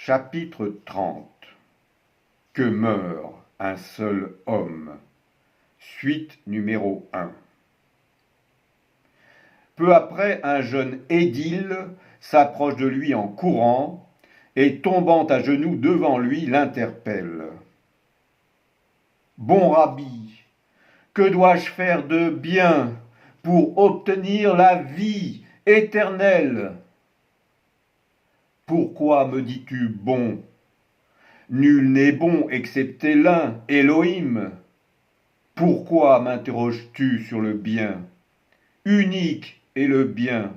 Chapitre 30. Que meurt un seul homme. Suite numéro 1. Peu après, un jeune édile s'approche de lui en courant et, tombant à genoux devant lui, l'interpelle. « Bon rabbi, que dois-je faire de bien pour obtenir la vie éternelle ? » « Pourquoi me dis-tu bon ? Nul n'est bon excepté l'un, Elohim. Pourquoi m'interroges-tu sur le bien ? Unique est le bien.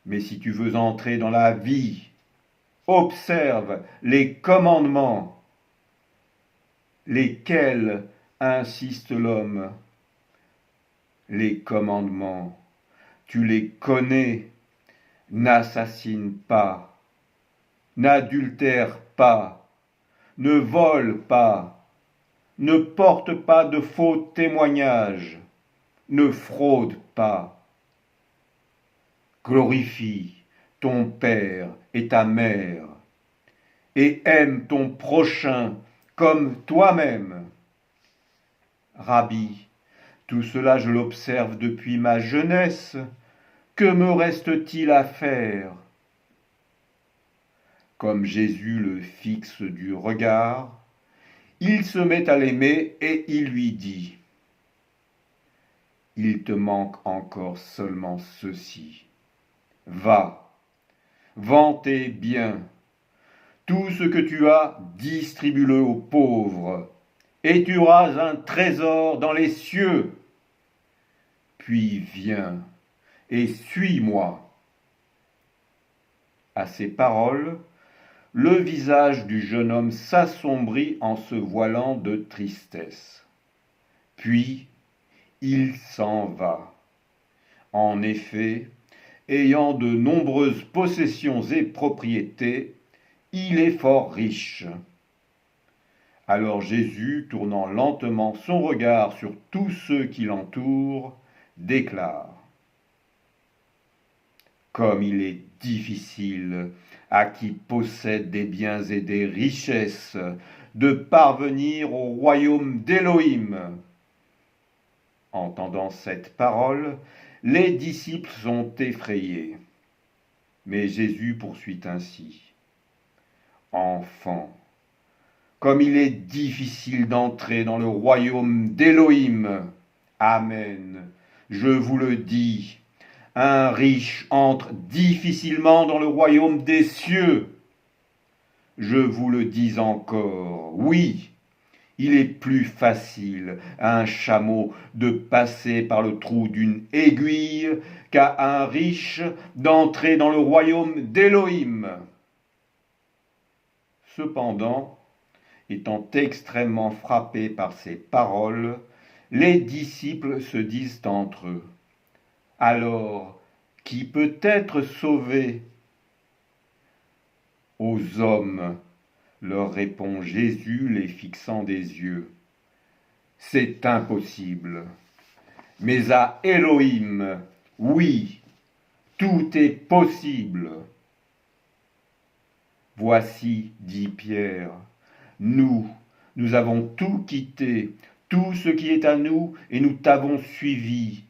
Mais si tu veux entrer dans la vie, observe les commandements. Lesquels insiste l'homme ? Les commandements, tu les connais. N'assassine pas, n'adultère pas, ne vole pas, ne porte pas de faux témoignages, ne fraude pas. Glorifie ton père et ta mère, et aime ton prochain comme toi-même. Rabbi, tout cela je l'observe depuis ma jeunesse. Que me reste-t-il à faire ? Comme Jésus le fixe du regard, il se met à l'aimer et il lui dit : « Il te manque encore seulement ceci. Va, vends tes biens, tout ce que tu as, distribue-le aux pauvres, et tu auras un trésor dans les cieux. Puis viens et suis-moi. » À ces paroles, le visage du jeune homme s'assombrit en se voilant de tristesse. Puis, il s'en va. En effet, ayant de nombreuses possessions et propriétés, il est fort riche. Alors Jésus, tournant lentement son regard sur tous ceux qui l'entourent, déclare : « Comme il est difficile à qui possède des biens et des richesses de parvenir au royaume d'Élohim. » Entendant cette parole, les disciples sont effrayés. Mais Jésus poursuit ainsi : « Enfants, comme il est difficile d'entrer dans le royaume d'Élohim. Amen, je vous le dis. Un riche entre difficilement dans le royaume des cieux. Je vous le dis encore, oui, il est plus facile à un chameau de passer par le trou d'une aiguille qu'à un riche d'entrer dans le royaume d'Élohim. » Cependant, étant extrêmement frappés par ces paroles, les disciples se disent entre eux : « Alors, qui peut être sauvé ? » « Aux hommes, leur répond Jésus, les fixant des yeux. C'est impossible. Mais à Elohim, oui, tout est possible. Voici, dit Pierre, nous avons tout quitté, tout ce qui est à nous, et nous t'avons suivi.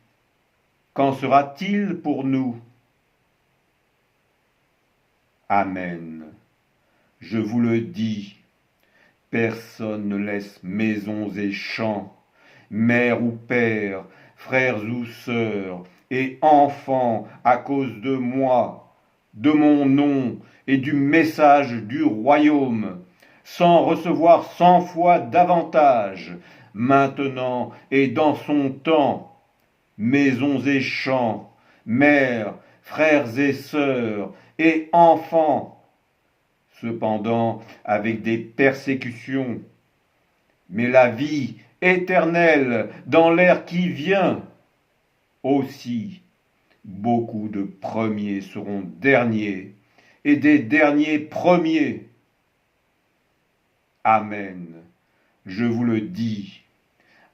Qu'en sera-t-il pour nous ? Amen. Je vous le dis, personne ne laisse maisons et champs, mère ou père, frères ou sœurs, et enfants à cause de moi, de mon nom et du message du royaume, sans recevoir 100 fois davantage, maintenant et dans son temps, maisons et champs, mères, frères et sœurs, et enfants, cependant avec des persécutions, mais la vie éternelle dans l'ère qui vient. Aussi, beaucoup de premiers seront derniers, et des derniers premiers. Amen. Je vous le dis,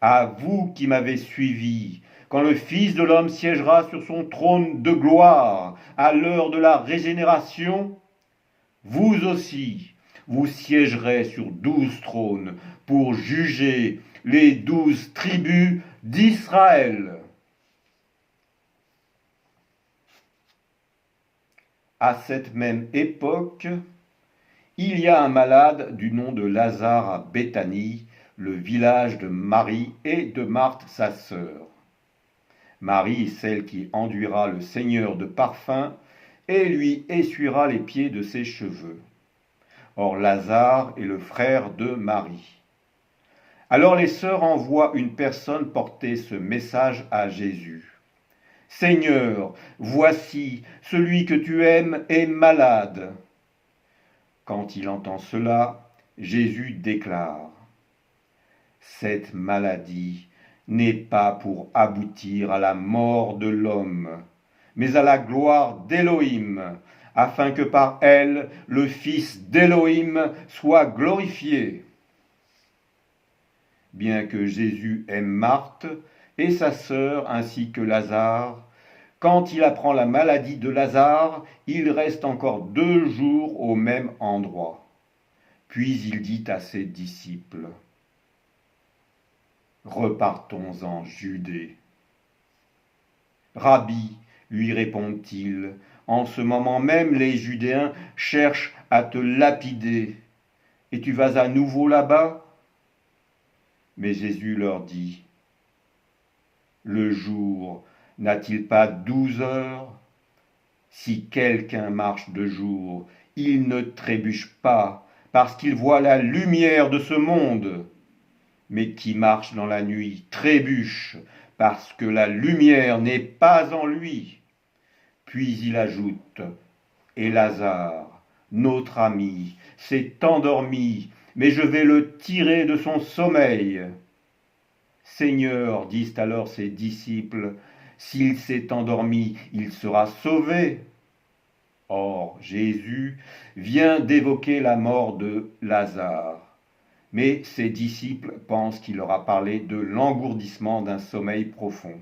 à vous qui m'avez suivi, quand le Fils de l'homme siégera sur son trône de gloire, à l'heure de la régénération, vous aussi, vous siégerez sur 12 trônes pour juger les 12 tribus d'Israël. À cette même époque, il y a un malade du nom de Lazare à Béthanie, le village de Marie et de Marthe sa sœur. Marie est celle qui enduira le Seigneur de parfum et lui essuiera les pieds de ses cheveux. Or Lazare est le frère de Marie. Alors les sœurs envoient une personne porter ce message à Jésus. Seigneur, voici, celui que tu aimes est malade. Quand il entend cela, Jésus déclare, cette maladie n'est pas pour aboutir à la mort de l'homme, mais à la gloire d'Élohim, afin que par elle le Fils d'Élohim soit glorifié. Bien que Jésus aime Marthe et sa sœur ainsi que Lazare, quand il apprend la maladie de Lazare, il reste encore 2 jours au même endroit. Puis il dit à ses disciples, « Repartons en Judée. » Rabbi, lui répond-il, en ce moment même les Judéens cherchent à te lapider, et tu vas à nouveau là-bas ? Mais Jésus leur dit, le jour n'a-t-il pas 12 heures ? Si quelqu'un marche de jour, il ne trébuche pas, parce qu'il voit la lumière de ce monde. Mais qui marche dans la nuit trébuche, parce que la lumière n'est pas en lui. Puis il ajoute, et Lazare, notre ami, s'est endormi, mais je vais le tirer de son sommeil. Seigneur, disent alors ses disciples, s'il s'est endormi, il sera sauvé. Or, Jésus vient d'évoquer la mort de Lazare, mais ses disciples pensent qu'il leur a parlé de l'engourdissement d'un sommeil profond.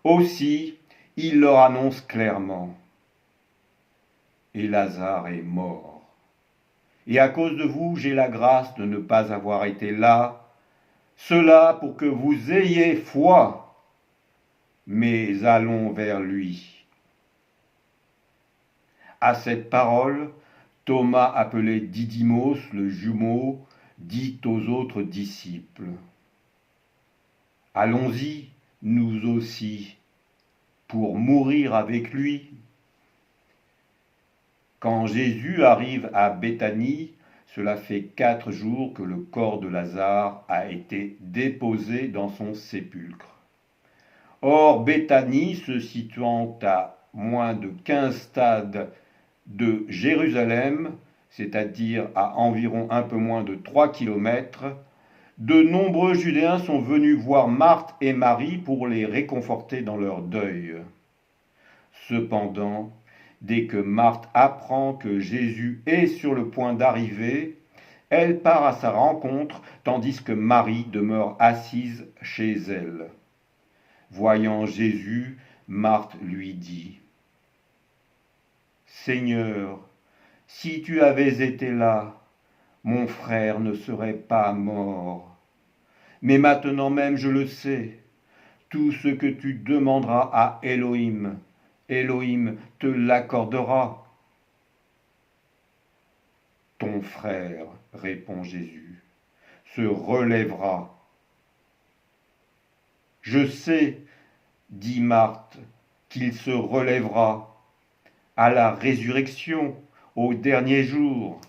Aussi, il leur annonce clairement, et Lazare est mort. Et à cause de vous, j'ai la grâce de ne pas avoir été là, cela pour que vous ayez foi, mais allons vers lui. À cette parole, Thomas, appelé Didymos, le jumeau, dit aux autres disciples, « Allons-y, nous aussi, pour mourir avec lui. » Quand Jésus arrive à Béthanie, cela fait 4 jours que le corps de Lazare a été déposé dans son sépulcre. Or, Béthanie, se situant à moins de 15 stades de Jérusalem, c'est-à-dire à environ un peu moins de 3 kilomètres, de nombreux Judéens sont venus voir Marthe et Marie pour les réconforter dans leur deuil. Cependant, dès que Marthe apprend que Jésus est sur le point d'arriver, elle part à sa rencontre, tandis que Marie demeure assise chez elle. Voyant Jésus, Marthe lui dit, « Seigneur, si tu avais été là, mon frère ne serait pas mort. Mais maintenant même je le sais, tout ce que tu demanderas à Élohim, Élohim te l'accordera. » Ton frère, répond Jésus, se relèvera. Je sais, dit Marthe, qu'il se relèvera à la résurrection, au dernier jour.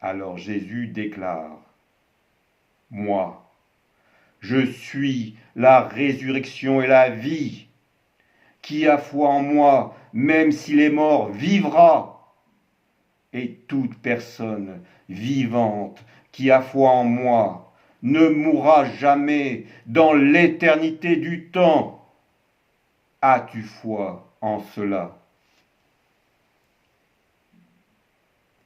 Alors Jésus déclare, moi, je suis la résurrection et la vie. Qui a foi en moi, même s'il est mort, vivra. Et toute personne vivante qui a foi en moi ne mourra jamais dans l'éternité du temps. As-tu foi en cela ?